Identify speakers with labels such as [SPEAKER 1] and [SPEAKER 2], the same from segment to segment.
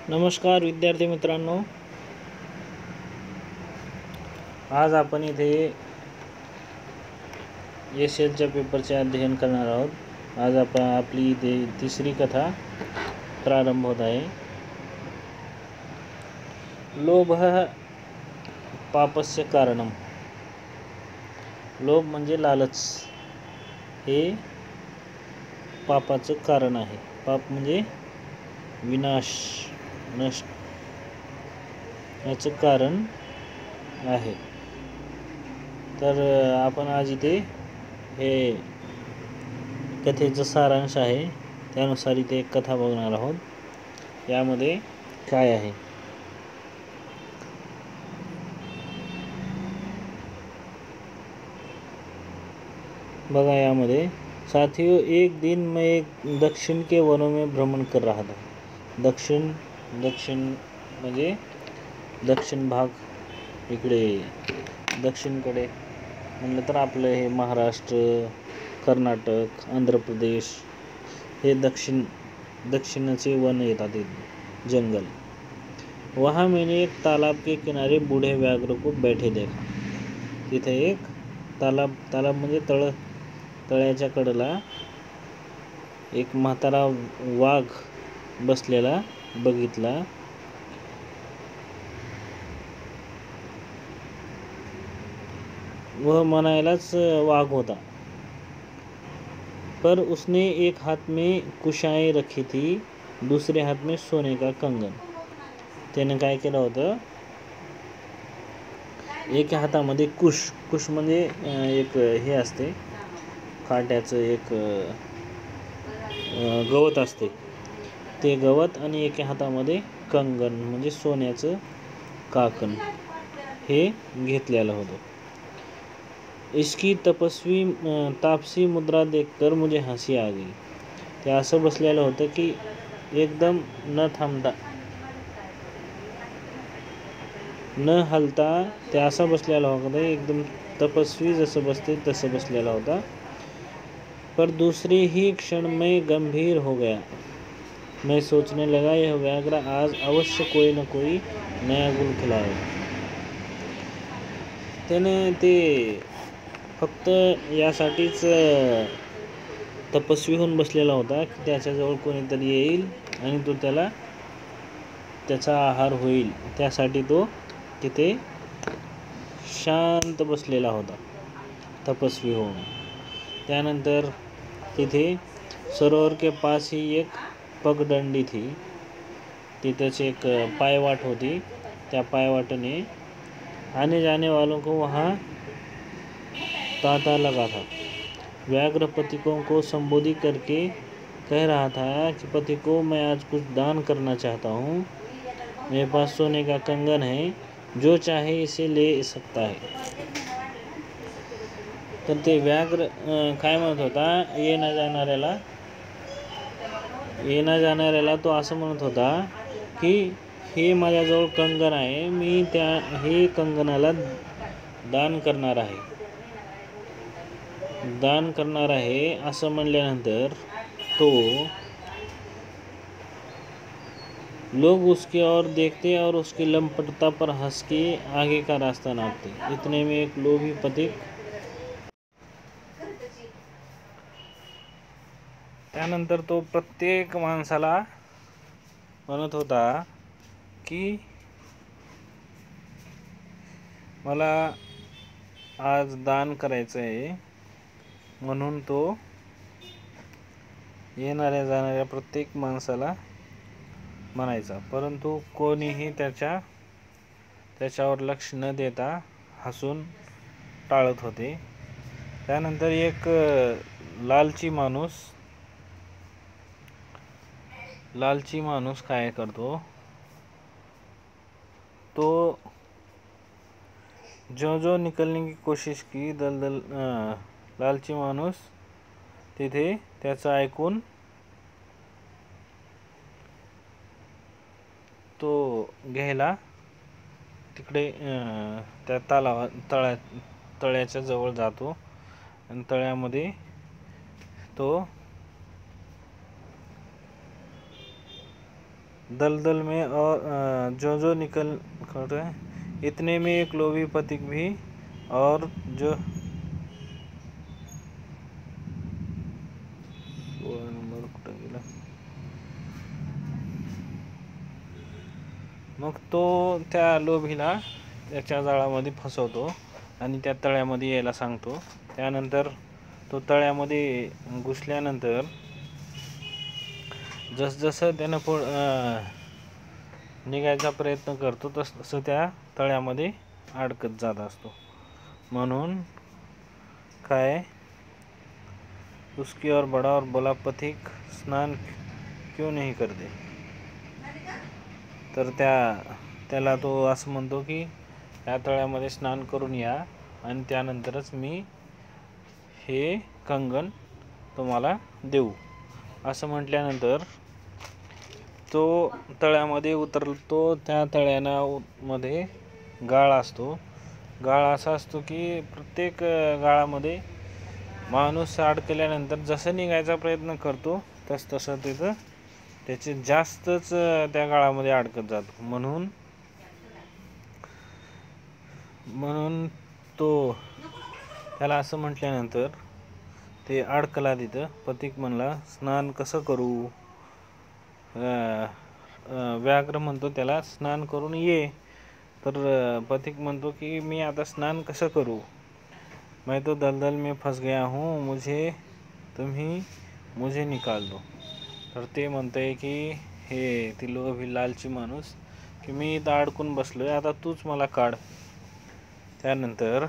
[SPEAKER 1] नमस्कार विद्यार्थी मित्रांनो, आज आपण इथे एसएलच्या पेपरचे अध्ययन करणार आहोत। आज आपण आपली इथे तिसरी कथा प्रारंभ होत आहे। लोभः पापस्य कारणम। लोभ म्हणजे लालच, हे पापाचं कारण आहे। पाप म्हणजे विनाश, नष्ट याचं कारण आहे। तर आपण आज इथे हे कथेचं सारांश आहे, त्यानुसार इथे एक कथा बघणार आहोत। यामध्ये काय आहे बघा। यामध्ये साथियों, एक दिन मैं एक दक्षिण के वनों में भ्रमण कर रहा था। दक्षिण म्हणजे दक्षिण भाग, इकडे दक्षिणकडे म्हणलं तर आपलं हे महाराष्ट्र, कर्नाटक, आंध्र प्रदेश हे दक्षिणाचे वन येतात, जंगल। वहाँ मैंने एक तालाब के किनारे बूढ़े व्याघ्र को बैठे देखा। तिथे एक तालाब म्हणजे तळ्याच्या कडेला एक म्हातारा वाघ बसलेला बघितला। वह मनायलाच वाघ होता, पर उसने एक हाथ में कुशाएं रखी थी, दूसरे हाथ में सोने का कंगन। त्याने काय केलं होतं, एक हातामध्ये कुश म्हणजे एक हे असते, काट्याचं एक गवत असते, ते गवत, आणि एका हातामध्ये कंगन म्हणजे सोन्याचं काकण हे घेतलेलं होतं। इसकी तापसी मुद्रा देखकर मुझे हंसी आ गई। ते असं बसलेलं होतं की एकदम न थांबता, न हलता ते असं बसलेला होता, एकदम तपस्वी जसं बसते तसं बसलेला होता। पर दूसरे ही क्षण में गंभीर हो गया। मैं सोचने लगा, यह व्याघ्र आज अवश्य कोई न कोई नया गुण खिलाए। त्याने ते फक्त यासाठीच तपस्वी होऊन बसलेला होता की त्याच्याजवळ कोणीतरी येईल आणि तो त्याचा आहार होईल, त्यासाठी तो तिथे शांत बसलेला होता तपस्वी होऊन। त्यानंतर तिथे सरोवर के पास ही एक पगडंडी थी, तिथेच एक पायवाट होती। त्या पायवाटने आने जाने वालों को वहाँ तांता लगा था। व्याघ्र पथिकों को संबोधित करके कह रहा था कि पथिकों, मैं आज कुछ दान करना चाहता हूँ। मेरे पास सोने का कंगन है, जो चाहे इसे ले सकता है। तर ते व्याघ्र काय म्हणत होता, येणा जाणाऱ्याला तो असं म्हणत होता की हे माझ्याजवळ कंगन आहे, मी हे कंगनाला दान करणार आहे असं म्हणल्यानंतर तो लोग उसकी ओर देखते और उसकी लंपटता पर हंस के आगे का रास्ता नापते। इतने में एक लोभी पथिक त्यानंतर तो प्रत्येक माणसाला म्हणत होता की मला आज दान करायचं आहे, म्हणून तो येणाऱ्या जाणाऱ्या प्रत्येक माणसाला म्हणायचा, परंतु कोणीही त्याच्यावर लक्ष न देता हसून टाळत होते। त्यानंतर एक लालची माणूस काय करतो, तो जो निकलने की कोशिश की लालची माणूस तिथे त्याचं ऐकून तो घ्यायला तिकडे त्या तळ्याच्या जवळ जातो आणि तळ्यामध्ये तो दलदल में और जो जो निकल रहे इतने में एक लोभी पथिक भी और जो 16 नंबर कुठं गेला मग तो त्या लोभीला त्याच्या जाळामध्ये फसवतो आणि त्या तळ्यामध्ये यायला सांगतो. त्यानंतर तो तळ्यामध्ये घुसल्यानंतर जसजसं त्यानं निघायचा प्रयत्न करतो तसं त्या तळ्यामध्ये अडकत जात असतो. म्हणून काय उसकी और बड़ा और बोला पथिक स्नान क्यों नहीं करते. तर त्याला तो असं म्हणतो की या तळ्यामध्ये स्नान करून या आणि त्यानंतरच मी हे कंगन तुम्हाला देऊ. असं म्हटल्यानंतर तो तळ्यामध्ये उतरतो. त्या तळ्यामध्ये गाळ असतो. गाळ असा असतो की प्रत्येक गाळामध्ये माणूस अडकल्यानंतर जसं निघायचा प्रयत्न करतो तसं तिथं त्याचे जास्तच त्या गाळामध्ये अडकत जातो. म्हणून तो त्याला असं म्हटल्यानंतर ते अडकला तिथं. पथिक म्हणला स्नान कसं करू. व्याघ्र म्हणतो त्याला स्नान करून ये. तर पथिक म्हणतो की मी आता स्नान कसं करू. मैं तो दलदल में फंस गया हूँ, मुझे निकाल दो. तर ते म्हणतंय की हे ती लोभी लालची माणूस की मी इथं अडकून बसलोय, आता तूच मला काढ. त्यानंतर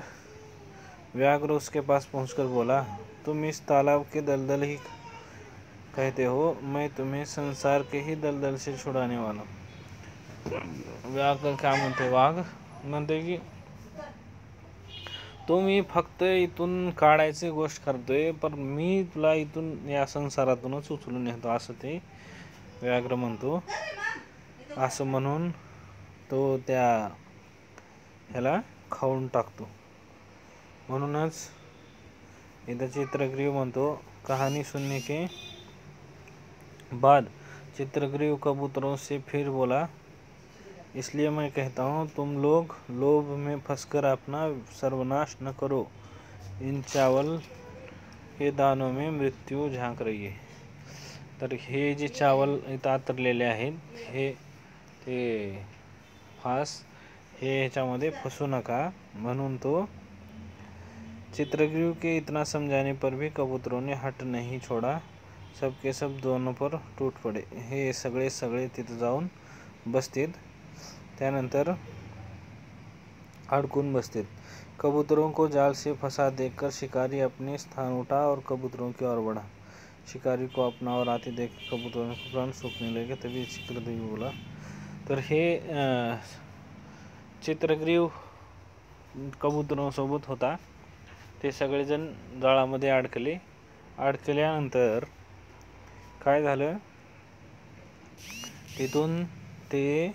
[SPEAKER 1] व्याघ्र उसके पास पहुंचकर बोला तुम इस तालाब के दलदल ही कहते हो, मैं तुम्हें संसार के ही दलदल से छुड़ाने वाला. व्याघ्र काय म्हणते, वाघ म्हणते की तो मी फक्त इथून काढायची गोष्ट करतोय, पण मी तुला इथून या संसारातूनच उचलून येतो असं ते व्याघ्र म्हणतो. असं म्हणून तो त्या ह्याला खाऊन टाकतो. म्हणूनच इथं चित्रग्रीव म्हणतो कहानी सुनने के बाद चित्रग्रीव कबूतरों से फिर बोला इसलिए मैं कहता हूँ तुम लोग लोभ में फंसकर अपना सर्वनाश न करो. इन चावल के दानों में मृत्यू झांक रही है. तर हे जे चावल इथं आतरलेले आहेत हे ते फास हे ह्याच्यामध्ये फसू नका. म्हणून तो चित्रग्रीव के इतना समझाने पर भी कबूतरों ने हट नहीं छोड़ा. सबके सब दोनों पर टूट पड़े. हे सगळे तिथं जाऊन बसतील. त्यानंतर अडकून बसतील. कबूतरों को जाल से फंसा देखकर शिकारी अपने स्थान उठा और कबूतरों की ओर बढ़ा. शिकारी को अपना और आते देख कबूतरों के प्राण सूखने लगे. तभी चित्रग्रीव बोला. तर हे चित्रग्रीव कबूतरांसोबत होता. ते सगळेजण जाळामध्ये अडकले. अडकल्यानंतर काय झालं, तिथून ते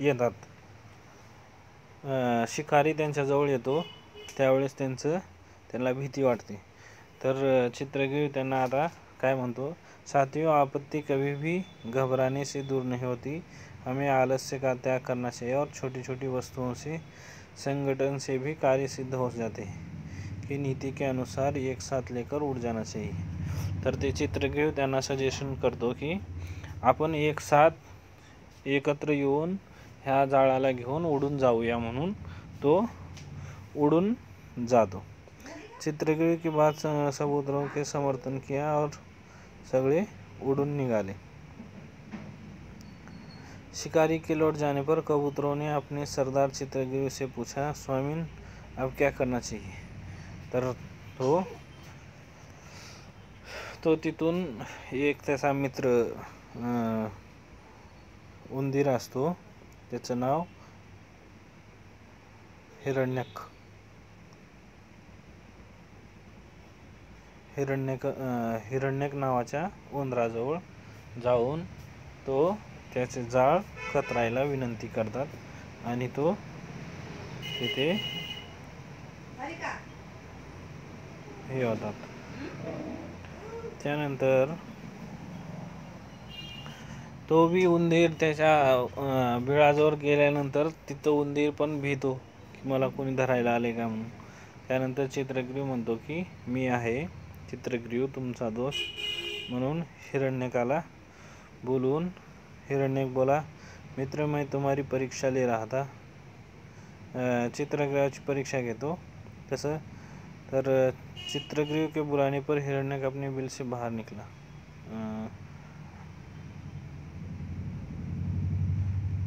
[SPEAKER 1] येतात. शिकारी त्यांच्याजवळ येतो. त्यावेळेस त्यांना भीती वाटते. तर चित्रग्रीव त्यांना आता काय म्हणतो, साथियों आपत्ति कभी भी घबराने से दूर नहीं होती. हमें आलस्य का त्याग करना चाहिए और छोटी छोटी वस्तुओं से संगठन से भी कार्य सिद्ध हो जाते हैं की नीति के अनुसार एक साथ लेकर उड़ जाना चाहिए. तर ते चित्रग्रीव त्यांना सजेशन करतो की आपण एक साथ एकत्र येऊन ह्या जाळाला घेऊन उडून जाऊया. म्हणून तो उडून जातो. चित्रग्रीव की बात कबूतरों के समर्थन किया और सगळे उडून निघाले. शिकारी के लौट जाने पर कबूतरों ने अपने सरदार चित्रग्रीव से पूछा स्वामीन अब क्या करना चाहिए. तर तो तिथून एक त्याचा मित्र उंदीर असतो. त्याचं नाव हिरण्यक नावाच्या उंदराजवळ जाऊन तो त्याचे जाळ कतरायला विनंती करतात आणि तो तिथे हे होतात. त्यानंतर तो बी उंदीर त्याच्या बिळाजवळ गेल्यानंतर तिथं उंदीर पण भीतो की मला कोणी धरायला आले का म्हणून. त्यानंतर चित्रग्रीव म्हणतो की मी आहे चित्रग्रीव, तुमचा दोष. म्हणून हिरण्यकाला बोलून हिरण्यक बोला, मित्र मैं तुम्हारी परीक्षा ले रहा था. चित्रग्रीवाची परीक्षा घेतो तसं. तर चित्रग्रीव के बुलाने पर हिरण्यक अपने बिल से बाहर निकला.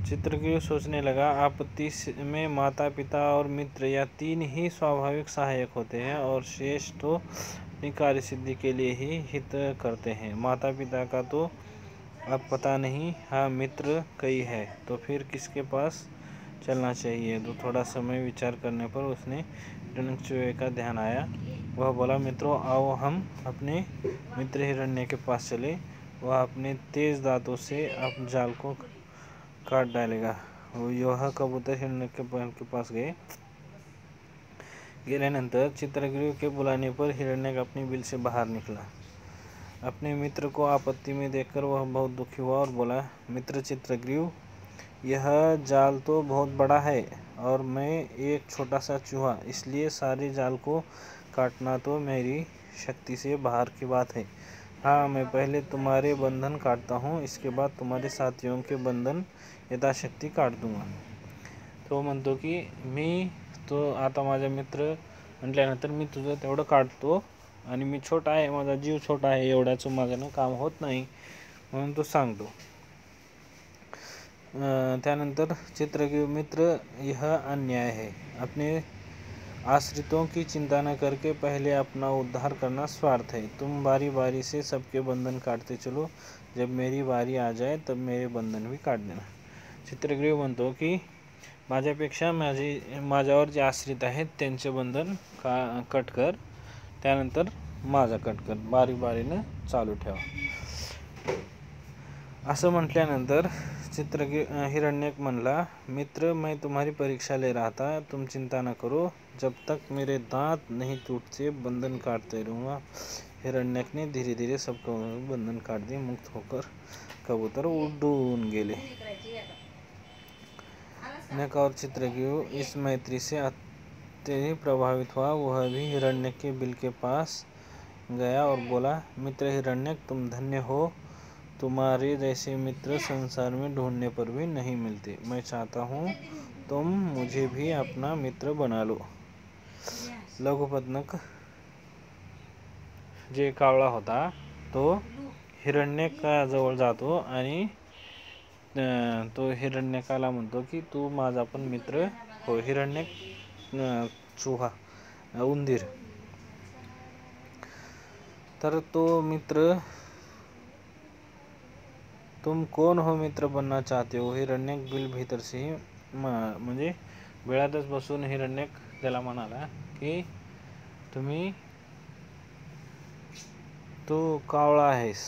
[SPEAKER 1] चित्रग्रीव सोचने लगा, आपत्ति में माता पिता और मित्र या तीन ही स्वाभाविक सहायक होते हैं और शेष तो अपनी कार्य सिद्धि के लिए ही हित करते हैं. माता पिता का तो अब पता नहीं, हाँ मित्र कई है, तो फिर किसके पास चलना चाहिए. तो थोड़ा समय विचार करने पर उसने हिरण्यक का ध्यान आया. वह बोला, मित्रों आओ हम अपने मित्र हिरण्य के पास चले. वह अपने तेज दांतों से अब जाल को काट डालेगा. यह कबूतर हिरण्यक के पास गए. गेल्यानंतर चित्रग्रीव के बुलाने पर हिरण्यक अपनी बिल से बाहर निकला. अपने मित्र को आपत्ति में देखकर वह बहुत दुखी हुआ और बोला, मित्र चित्रग्रीव, यह जाल तो बहुत बड़ा है और मैं एक छोटा सा चूहा, इसलिए सारे जाल को काटना तो मेरी शक्ति से बाहर की बात है. हाँ, मैं पहले तुम्हारे बंधन काटता हूँ, इसके बाद तुम्हारे साथियों के बंधन यथाशक्ती काट दूंगा. तो म्हणतो की मी तो आता माझा मित्र म्हटल्यानंतर मी तुझं तेवढं काढतो आणि मी छोटा आहे, माझा जीव छोटा आहे, एवढ्याचं माझ्यानं काम होत नाही म्हणून तो सांगतो. त्यानंतर चित्रग्रीव, मित्र यह अन्याय है, अपने आश्रितों की चिंता न करके पहले अपना उद्धार करना स्वार्थ है. तुम बारी बारी से सबके बंधन काटते चलो, जब मेरी बारी आ जाए तब मेरे बंधन भी काट देना. चित्रग्रीव म्हणतो की माझ्यापेक्षा माझ्यावर जे आश्रित आहेत त्यांचे बंधन कट कर, त्यानंतर माझा कट कर, बारी बारीनं चालू ठेवा. असं म्हटल्यानंतर हिरण्यक म्हणला, मित्र मैं तुम्हारी परीक्षा ले रहा था, तुम चिंता न करो, जब तक मेरे दांत नहीं टूटते बंधन काटते रहूँगा. हिरण्यक ने धीरे धीरे सबको बंधन काट दिए. मुक्त होकर कबूतर उड़ून गेले. हिरण्यक और चित्रग्रीव इस मैत्री से अत्यधिक प्रभावित हुआ. वह भी हिरण्यक के बिल के पास गया और बोला, मित्र हिरण्यक, तुम धन्य हो, तुम्हारे जैसे मित्र संसार में ढूंढने पर भी नहीं मिलते. मैं चाहता हूँ तुम मुझे भी अपना मित्र बना लो. लघुपतनक जे कावळा होता तो हिरण्यकाजवळ जातो आणि तो हिरण्यकाला म्हणतो की तू माझा पण मित्र हो. हिरण्यक चूहा, उंदीर. तर तो मित्र, तुम कौन हो, मित्र बनना चाहते हो. हिरण्यक बिल भीतर से ही म्हणजे बिळातच बसून हिरण्यक त्याला म्हणाला की तू कावळा आहेस,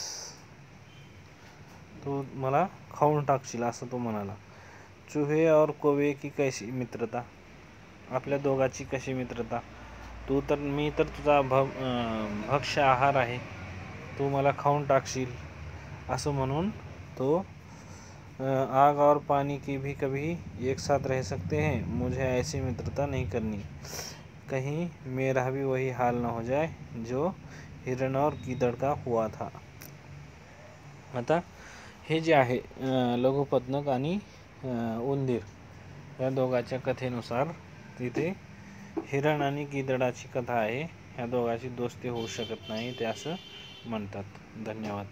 [SPEAKER 1] तू मला खाऊन टाकशील असं तो म्हणाला. चूहे और कौवे की कैसी मित्रता, आपल्या दोघाची कशी मित्रता. मी तर तुझा भक्ष्य आहार आहे, तू मला खाऊन टाकशील असं म्हणून तो आग और पानी की भी कभी एक साथ रह सकते हैं, मुझे ऐसी मित्रता नहीं करनी, कहीं मेरा भी वही हाल न हो जाए जो हिरण और गीदड़ का हुआ था. आता हे जे आहे लघुपतनक आणि उंदीर या दोघांच्या कथेनुसार तिथे हिरण आणि गीदडाची कथा आहे. ह्या दोघांची दोस्ती होऊ शकत नाही ते असं म्हणतात. धन्यवाद.